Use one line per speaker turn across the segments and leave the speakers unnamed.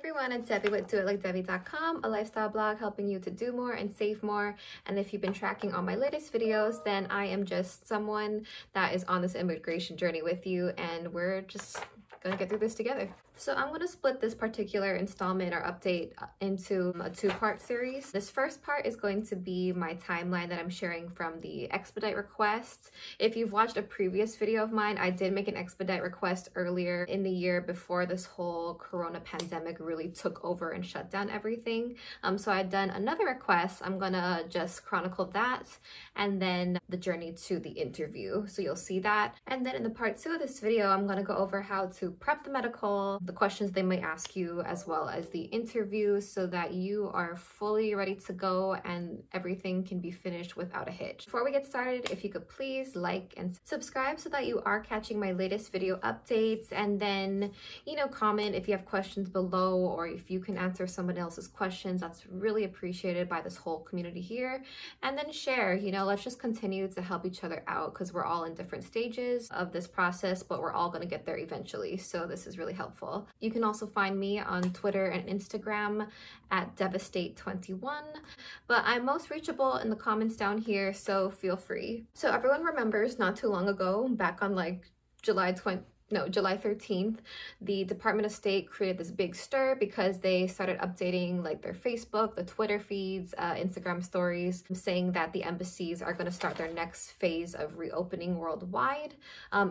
everyone, it's Devi with doitlikedevi.com, a lifestyle blog helping you to do more and save more. And if you've been tracking all my latest videos, then I am just someone that is on this immigration journey with you, and we're just gonna get through this together. So I'm going to split this particular installment or update into a two-part series. This first part is going to be my timeline that I'm sharing from the Expedite request. If you've watched a previous video of mine, I did make an Expedite request earlier in the year before this whole corona pandemic really took over and shut down everything. So I'd done another request. I'm gonna just chronicle that and then the journey to the interview. So you'll see that. And then in the part 2 of this video, I'm gonna go over how to prep the medical, the questions they might ask you, as well as the interview, so that you are fully ready to go and everything can be finished without a hitch. Before we get started, if you could please like and subscribe so that you are catching my latest video updates, and then, you know, comment if you have questions below, or if you can answer someone else's questions. That's really appreciated by this whole community here. And then share, you know, let's just continue to help each other out, because we're all in different stages of this process, but we're all going to get there eventually. So this is really helpful. You can also find me on Twitter and Instagram at Devastate21, but I'm most reachable in the comments down here, so feel free. So everyone remembers not too long ago, back on like July 13th, the Department of State created this big stir because they started updating like their Facebook, the Twitter feeds, Instagram stories, saying that the embassies are going to start their next phase of reopening worldwide,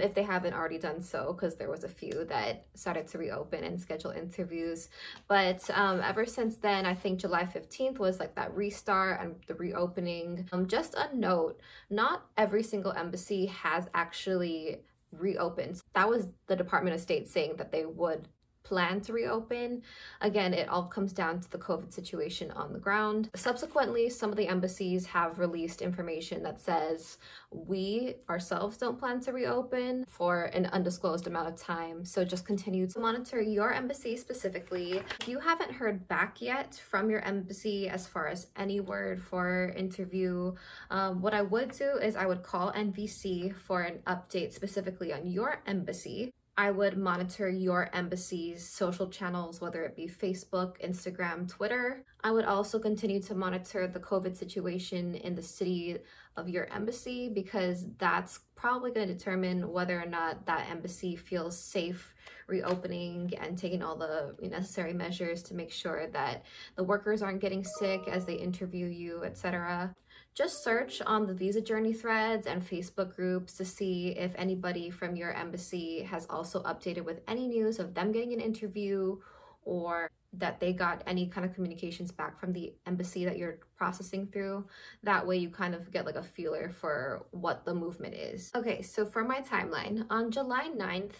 if they haven't already done so, because there was a few that started to reopen and schedule interviews. But ever since then, I think July 15th was like that restart and the reopening. Just a note, not every single embassy has actually reopens. That was the Department of State saying that they would plan to reopen. Again, it all comes down to the COVID situation on the ground. Subsequently, some of the embassies have released information that says we ourselves don't plan to reopen for an undisclosed amount of time. So just continue to monitor your embassy specifically. If you haven't heard back yet from your embassy as far as any word for interview, what I would do is I would call NVC for an update specifically on your embassy. I would monitor your embassy's social channels, whether it be Facebook, Instagram, Twitter. I would also continue to monitor the COVID situation in the city of your embassy, because that's probably going to determine whether or not that embassy feels safe reopening and taking all the necessary measures to make sure that the workers aren't getting sick as they interview you, etc. Just search on the visa journey threads and Facebook groups to see if anybody from your embassy has also updated with any news of them getting an interview, or that they got any kind of communications back from the embassy that you're processing through. That way you kind of get like a feeler for what the movement is. Okay, so for my timeline, on July 9th,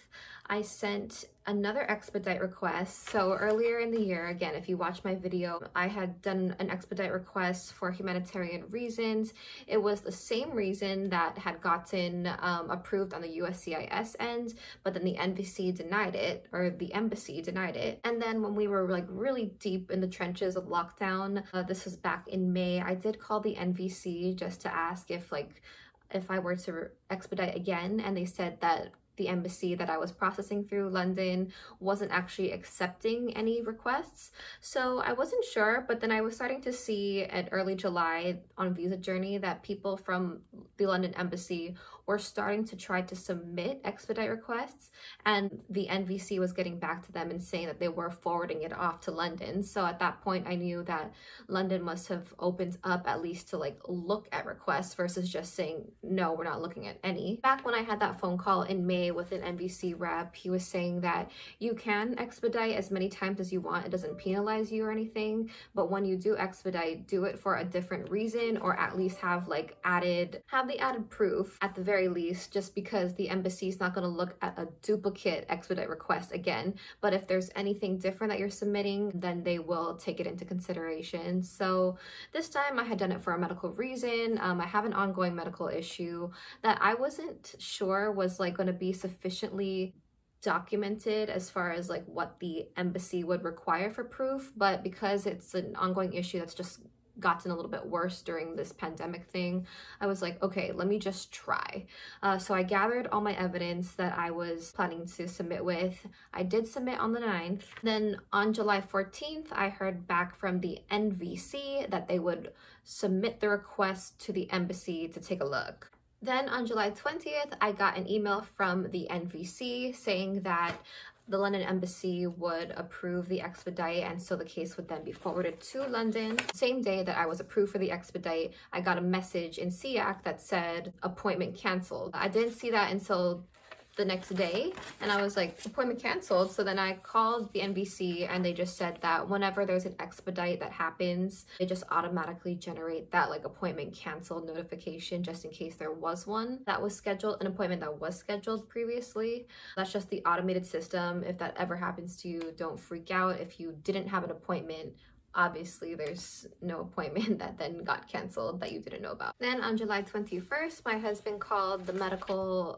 I sent another Expedite request. So earlier in the year, again, if you watch my video, I had done an Expedite request for humanitarian reasons. It was the same reason that had gotten approved on the USCIS end, but then the NVC denied it, or the embassy denied it. And then when we were like really deep in the trenches of lockdown, this was back in May, I did call the NVC just to ask if I were to expedite again, and they said that the embassy that I was processing through, London, wasn't actually accepting any requests. So I wasn't sure, but then I was starting to see at early July on Visa Journey that people from the London embassy were starting to try to submit expedite requests, and the NVC was getting back to them and saying that they were forwarding it off to London. So at that point, I knew that London must have opened up at least to like look at requests versus just saying, no, we're not looking at any. Back when I had that phone call in May with an NVC rep, he was saying that you can expedite as many times as you want. It doesn't penalize you or anything, but when you do expedite, do it for a different reason, or at least have the added proof at the very least, just because the embassy is not going to look at a duplicate expedite request again. But if there's anything different that you're submitting, then they will take it into consideration. So this time I had done it for a medical reason. I have an ongoing medical issue that I wasn't sure was like going to be sufficiently documented as far as like what the embassy would require for proof, but because it's an ongoing issue that's just gotten a little bit worse during this pandemic thing, I was like, okay, let me just try. So I gathered all my evidence that I was planning to submit with. I did submit on the 9th. Then on July 14th, I heard back from the NVC that they would submit the request to the embassy to take a look. Then on July 20th, I got an email from the NVC saying that the London embassy would approve the expedite, and so the case would then be forwarded to London. Same day that I was approved for the expedite, I got a message in SEAC that said appointment canceled. I didn't see that until the next day, and I was like, appointment canceled. So then I called the NBC, and they just said that whenever there's an expedite that happens, they just automatically generate that like appointment canceled notification just in case there was one that was scheduled, an appointment that was scheduled previously. That's just the automated system. If that ever happens to you, don't freak out. If you didn't have an appointment, obviously there's no appointment that then got canceled that you didn't know about. Then on July 21st, my husband called the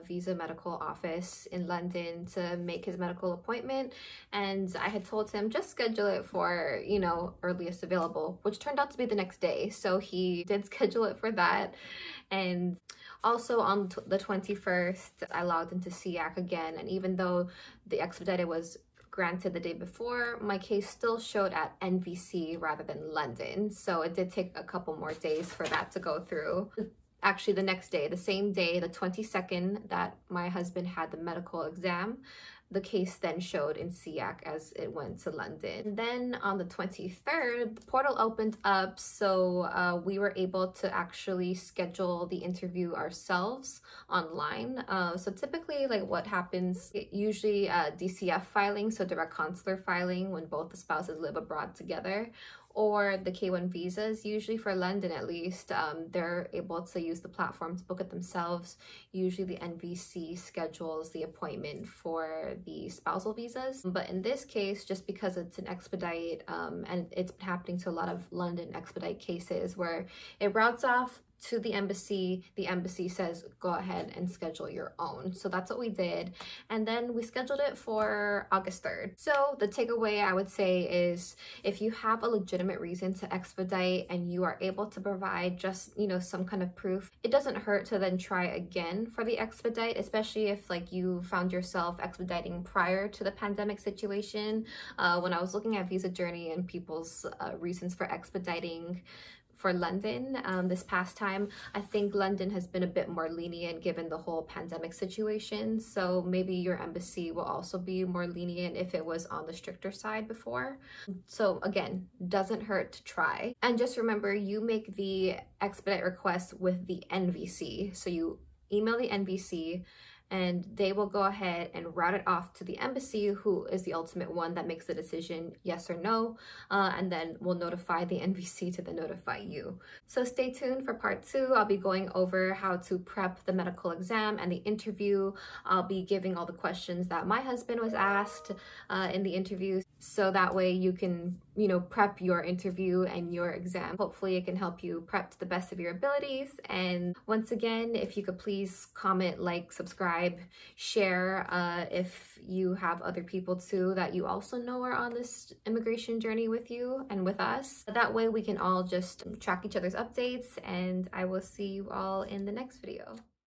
visa medical office in London to make his medical appointment, and I had told him just schedule it for, you know, earliest available, which turned out to be the next day. So he did schedule it for that. And also on the 21st, I logged into SEAC again, and even though the expedited was granted the day before, my case still showed at NVC rather than London. So it did take a couple more days for that to go through. Actually, the next day, the same day, the 22nd that my husband had the medical exam, the case then showed in SEAC as it went to London. And then on the 23rd, the portal opened up, so we were able to actually schedule the interview ourselves online. So typically, like what happens, usually DCF filing, so direct consular filing, when both the spouses live abroad together, or the K1 visas, usually for London at least, they're able to use the platform to book it themselves. Usually the NVC schedules the appointment for the spousal visas. But in this case, just because it's an expedite, and it's been happening to a lot of London expedite cases where it routes off to the embassy says go ahead and schedule your own. So that's what we did, and then we scheduled it for August 3rd. So the takeaway I would say is, if you have a legitimate reason to expedite and you are able to provide just, you know, some kind of proof, it doesn't hurt to then try again for the expedite, especially if like you found yourself expediting prior to the pandemic situation. When I was looking at Visa Journey and people's reasons for expediting for London this past time, I think London has been a bit more lenient given the whole pandemic situation. So maybe your embassy will also be more lenient if it was on the stricter side before. So again, doesn't hurt to try. And just remember, you make the expedite request with the NVC. So you email the NVC, and they will go ahead and route it off to the embassy, who is the ultimate one that makes the decision yes or no, and then we'll notify the NVC to then notify you. So stay tuned for part 2. I'll be going over how to prep the medical exam and the interview. I'll be giving all the questions that my husband was asked in the interview, so that way you can, you know, prep your interview and your exam. Hopefully it can help you prep to the best of your abilities. And once again, if you could please comment, like, subscribe, share if you have other people too that you also know are on this immigration journey with you and with us. That way we can all just track each other's updates, and I will see you all in the next video.